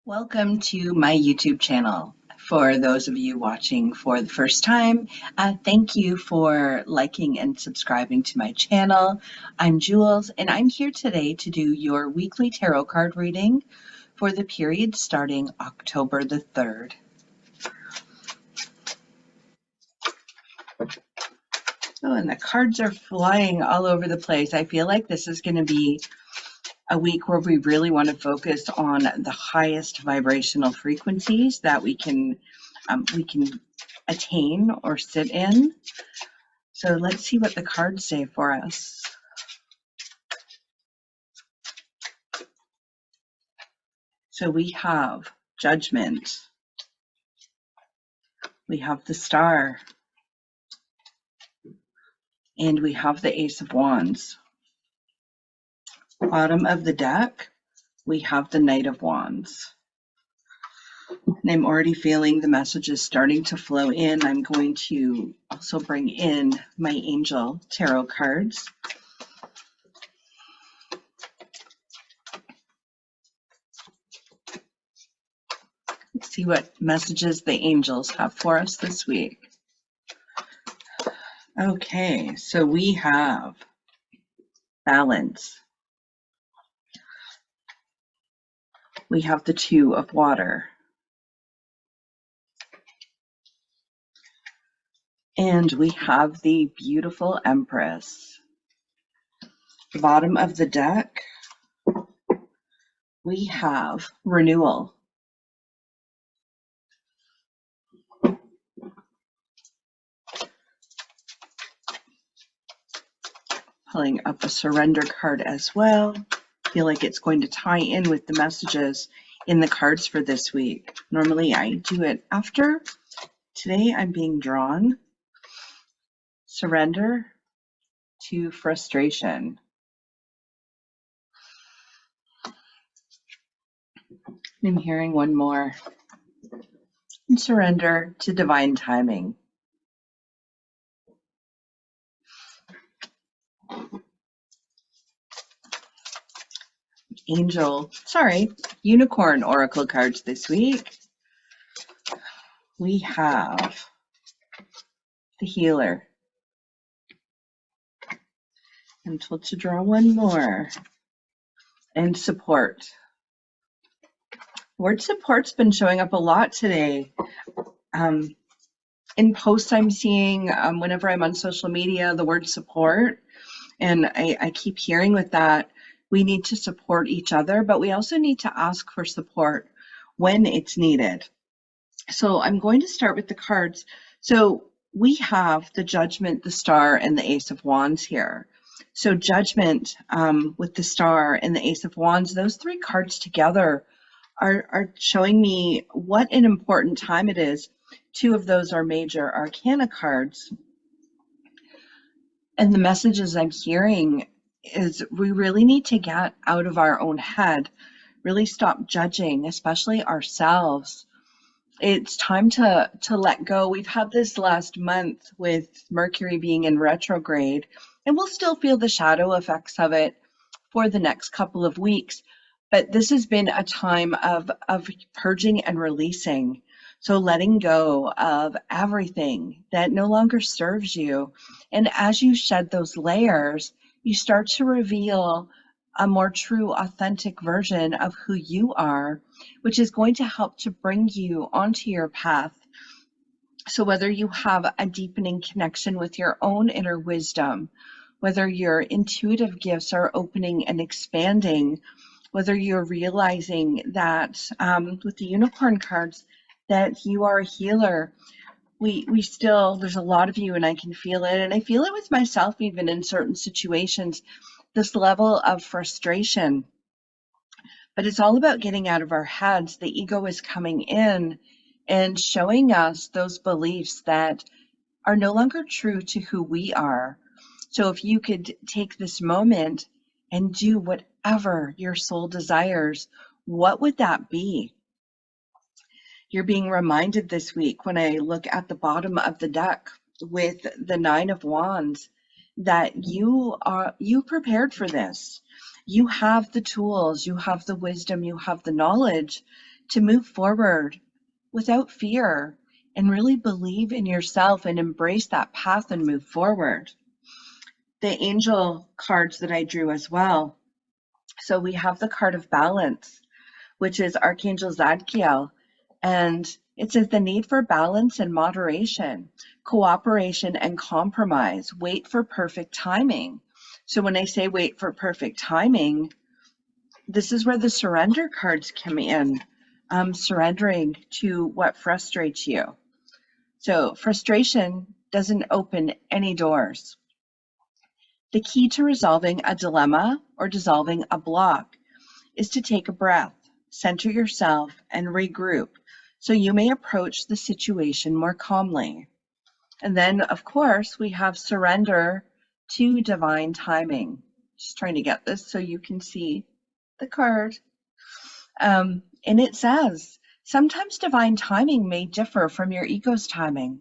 Welcome to my YouTube channel. For those of you watching for the first time, thank you for liking and subscribing to my channel. I'm Jewelz, and I'm here today to do your weekly tarot card reading for the period starting October the 3rd. Oh, and the cards are flying all over the place. I feel like this is going to be a week where we really want to focus on the highest vibrational frequencies that we can attain or sit in. So let's see what the cards say for us. So we have Judgment. We have the Star. And we have the Ace of Wands. Bottom of the deck, we have the Knight of Wands. And I'm already feeling the messages starting to flow in. I'm going to also bring in my angel tarot cards. Let's see what messages the angels have for us this week. Okay, so we have Balance. We have the Two of Water. And we have the beautiful Empress. The bottom of the deck, we have Renewal. Pulling up a Surrender card as well. I feel like it's going to tie in with the messages in the cards for this week. Normally I do it after. Today I'm being drawn. Surrender to frustration. I'm hearing one more. And surrender to divine timing. Unicorn oracle cards this week. We have the Healer. I'm told to draw one more. And Support. Word support's been showing up a lot today. In posts I'm seeing, whenever I'm on social media, the word support. And I keep hearing with that, we need to support each other, but we also need to ask for support when it's needed. So I'm going to start with the cards. So we have the Judgment, the Star, and the Ace of Wands here. So Judgment with the Star and the Ace of Wands, those three cards together are showing me what an important time it is. Two of those are major arcana cards. And the messages I'm hearing is we really need to get out of our own head, really stop judging, especially ourselves. It's time to let go. We've had this last month with Mercury being in retrograde, and we'll still feel the shadow effects of it for the next couple of weeks. But this has been a time of purging and releasing. So letting go of everything that no longer serves you. And as you shed those layers, you start to reveal a more true, authentic version of who you are, which is going to help to bring you onto your path. So whether you have a deepening connection with your own inner wisdom, whether your intuitive gifts are opening and expanding, whether you're realizing that with the unicorn cards, that you are a healer. We still, there's a lot of you, and I can feel it. And I feel it with myself, even in certain situations, this level of frustration. But it's all about getting out of our heads. The ego is coming in and showing us those beliefs that are no longer true to who we are. So if you could take this moment and do whatever your soul desires, what would that be? You're being reminded this week, when I look at the bottom of the deck with the Nine of Wands, that you prepared for this. You have the tools, you have the wisdom, you have the knowledge to move forward without fear and really believe in yourself and embrace that path and move forward. The angel cards that I drew as well. So we have the card of balance, which is Archangel Zadkiel. And it says the need for balance and moderation, cooperation and compromise. Wait for perfect timing. So when I say wait for perfect timing, this is where the surrender cards come in. Surrendering to what frustrates you. So frustration doesn't open any doors. The key to resolving a dilemma or dissolving a block is to take a breath, center yourself, and regroup so you may approach the situation more calmly. And then, of course, we have surrender to divine timing. Just trying to get this so you can see the card. And it says, sometimes divine timing may differ from your ego's timing.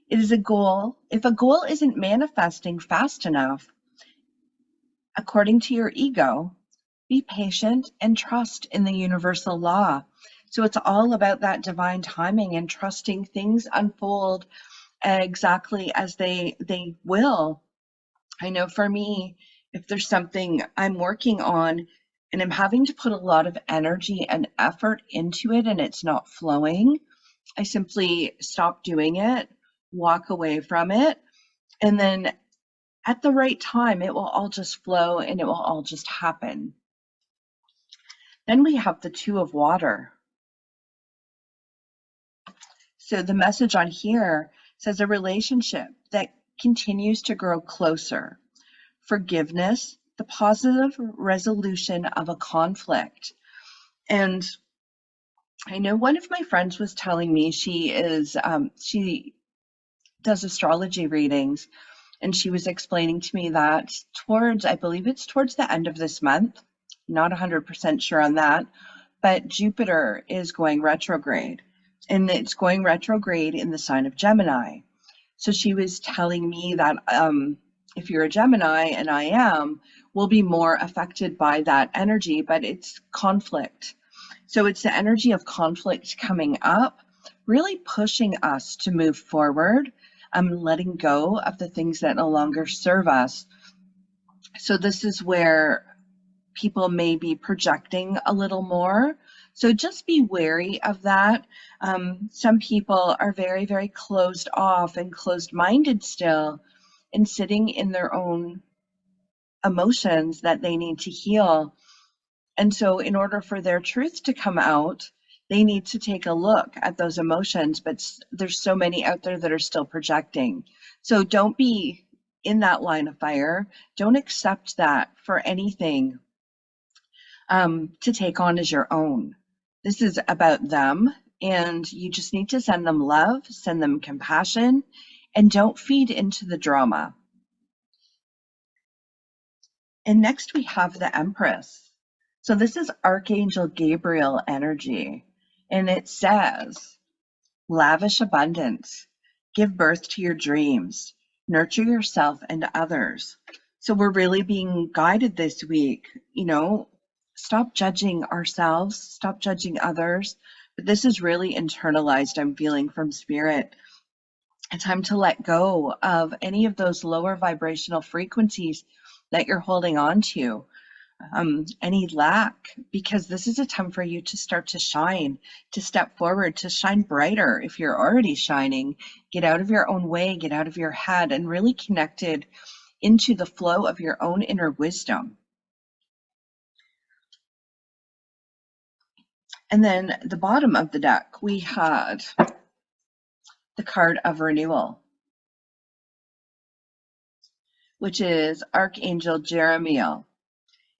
It is a goal. If a goal isn't manifesting fast enough, according to your ego, be patient and trust in the universal law. So it's all about that divine timing and trusting things unfold exactly as they will. I know for me, if there's something I'm working on and I'm having to put a lot of energy and effort into it and it's not flowing, I simply stop doing it, walk away from it, and then at the right time, it will all just flow and it will all just happen. Then we have the Two of Water. So the message on here says a relationship that continues to grow closer. Forgiveness, the positive resolution of a conflict. And I know one of my friends was telling me she does astrology readings, and she was explaining to me that I believe it's towards the end of this month, not 100% sure on that, but Jupiter is going retrograde, and it's going retrograde in the sign of Gemini. So she was telling me that if you're a Gemini, and I am, we'll be more affected by that energy, but it's conflict. So it's the energy of conflict coming up, really pushing us to move forward, letting go of the things that no longer serve us. So this is where people may be projecting a little more. So just be wary of that. Some people are very, very closed off and closed-minded still and sitting in their own emotions that they need to heal. And so in order for their truth to come out, they need to take a look at those emotions, but there's so many out there that are still projecting. So don't be in that line of fire. Don't accept that for anything to take on as your own. This is about them, and you just need to send them love, send them compassion, and don't feed into the drama. And next we have the Empress. So this is Archangel Gabriel energy, and it says, lavish abundance, give birth to your dreams, nurture yourself and others. So we're really being guided this week, stop judging ourselves, stop judging others. But this is really internalized, I'm feeling from Spirit. It's time to let go of any of those lower vibrational frequencies that you're holding on to, any lack, because this is a time for you to start to shine, to step forward, to shine brighter. If you're already shining, get out of your own way, get out of your head, and really connected into the flow of your own inner wisdom. And then the bottom of the deck, we had the card of renewal, which is Archangel Jeremiel.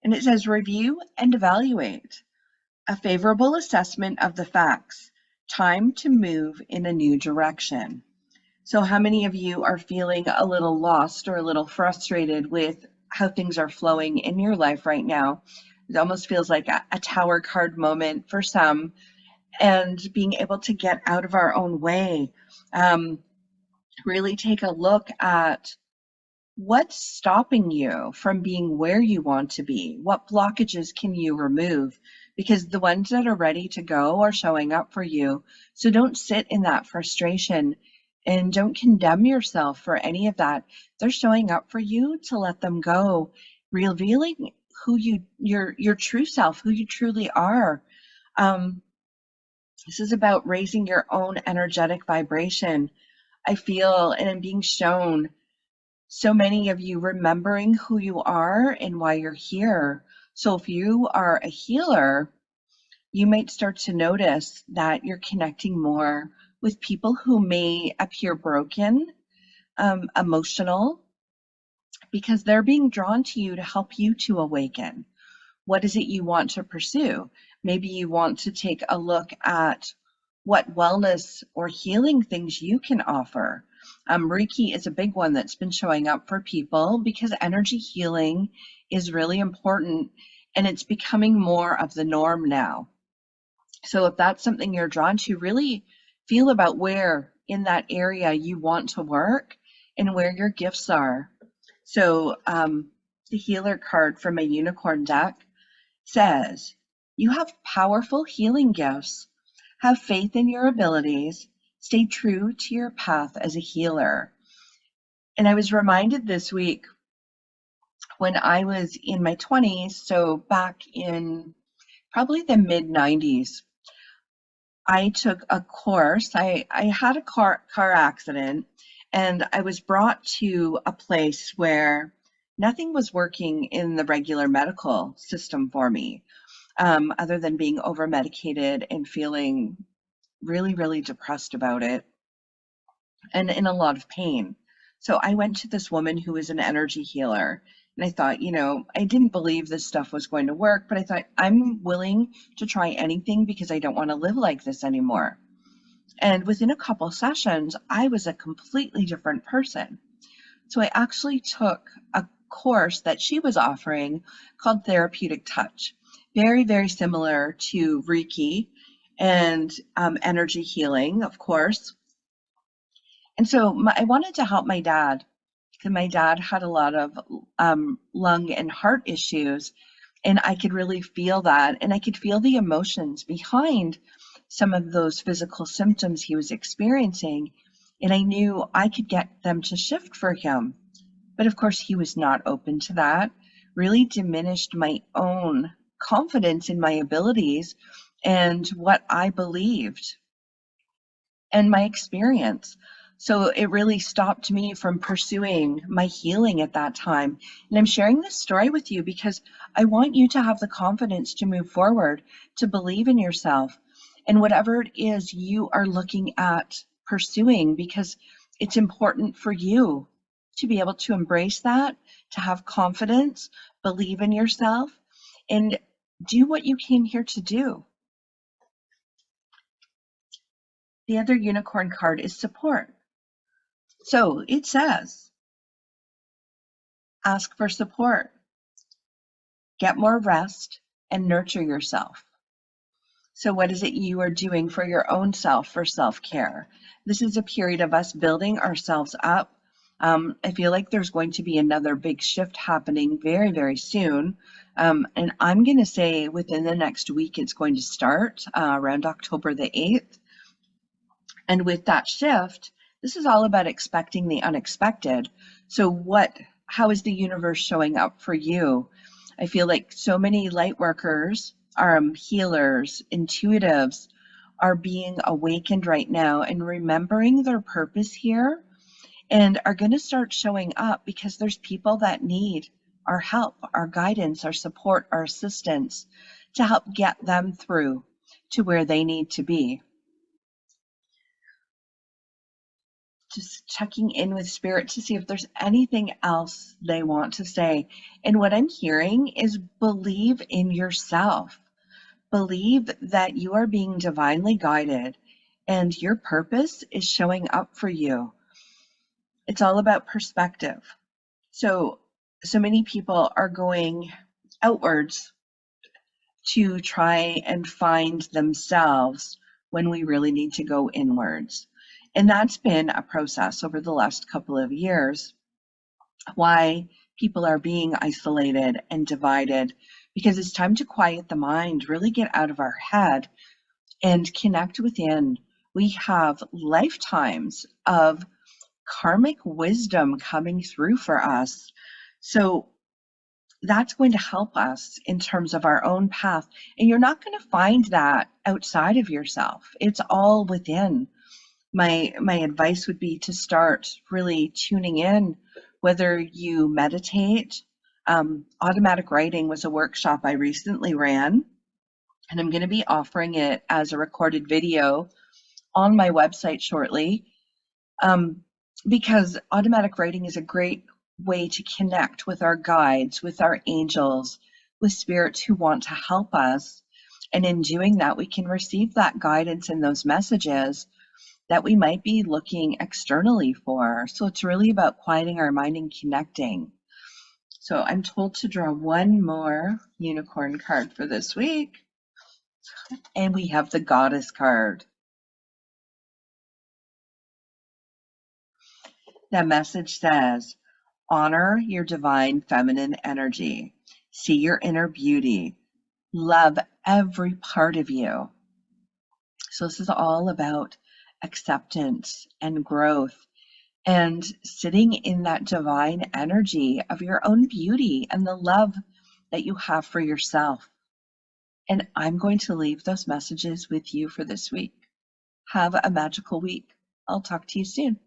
And it says, review and evaluate. A favorable assessment of the facts. Time to move in a new direction. So how many of you are feeling a little lost or a little frustrated with how things are flowing in your life right now? It almost feels like a tower card moment for some, and being able to get out of our own way. Really take a look at what's stopping you from being where you want to be. What blockages can you remove because the ones that are ready to go are showing up for you. So don't sit in that frustration and don't condemn yourself for any of that. They're showing up for you to let them go, revealing who your true self, who you truly are. Um, this is about raising your own energetic vibration. I feel, and I'm being shown so many of you remembering who you are and why you're here. So if you are a healer, you might start to notice that you're connecting more with people who may appear broken, emotional, because they're being drawn to you to help you to awaken. What is it you want to pursue? Maybe you want to take a look at what wellness or healing things you can offer. Reiki is a big one that's been showing up for people because energy healing is really important and it's becoming more of the norm now. So if that's something you're drawn to, really feel about where in that area you want to work and where your gifts are. So the healer card from a unicorn deck says, you have powerful healing gifts. Have faith in your abilities. Stay true to your path as a healer. And I was reminded this week when I was in my 20s, so back in probably the mid 90s, I took a course. I had a car accident and I was brought to a place where nothing was working in the regular medical system for me, other than being over medicated and feeling really, really depressed about it and in a lot of pain. So I went to this woman who was an energy healer. And I thought, I didn't believe this stuff was going to work, but I thought I'm willing to try anything because I don't want to live like this anymore. And within a couple sessions, I was a completely different person. So I actually took a course that she was offering called Therapeutic Touch. Very, very similar to Reiki and energy healing, of course. And so I wanted to help my dad because my dad had a lot of lung and heart issues, and I could really feel that, and I could feel the emotions behind some of those physical symptoms he was experiencing, and I knew I could get them to shift for him. But of course, he was not open to that, really diminished my own confidence in my abilities and what I believed and my experience. So it really stopped me from pursuing my healing at that time. And I'm sharing this story with you because I want you to have the confidence to move forward, to believe in yourself and whatever it is you are looking at pursuing, because it's important for you to be able to embrace that, to have confidence, believe in yourself, and do what you came here to do. The other unicorn card is support. So it says, ask for support, get more rest, and nurture yourself. So what is it you are doing for your own self for self-care? This is a period of us building ourselves up. I feel like there's going to be another big shift happening very, very soon. And I'm going to say within the next week, it's going to start around October the 8th. And with that shift, this is all about expecting the unexpected. So how is the universe showing up for you? I feel like so many light workers, healers, intuitives are being awakened right now and remembering their purpose here and are going to start showing up because there's people that need our help, our guidance, our support, our assistance to help get them through to where they need to be. Just checking in with spirit to see if there's anything else they want to say. And what I'm hearing is believe in yourself. Believe that you are being divinely guided and your purpose is showing up for you. It's all about perspective. So many people are going outwards to try and find themselves when we really need to go inwards. And that's been a process over the last couple of years. Why? people are being isolated and divided, because it's time to quiet the mind, really get out of our head and connect within. We have lifetimes of karmic wisdom coming through for us. So that's going to help us in terms of our own path. And you're not going to find that outside of yourself. It's all within. My advice would be to start really tuning in, whether you meditate. Automatic writing was a workshop I recently ran, and I'm going to be offering it as a recorded video on my website shortly, because automatic writing is a great way to connect with our guides, with our angels, with spirits who want to help us. And in doing that, we can receive that guidance and those messages that we might be looking externally for. So it's really about quieting our mind and connecting. So I'm told to draw one more unicorn card for this week. And we have the Goddess card. That message says, honor your divine feminine energy. See your inner beauty. Love every part of you. So this is all about acceptance and growth and sitting in that divine energy of your own beauty and the love that you have for yourself. And I'm going to leave those messages with you for this week. Have a magical week. I'll talk to you soon.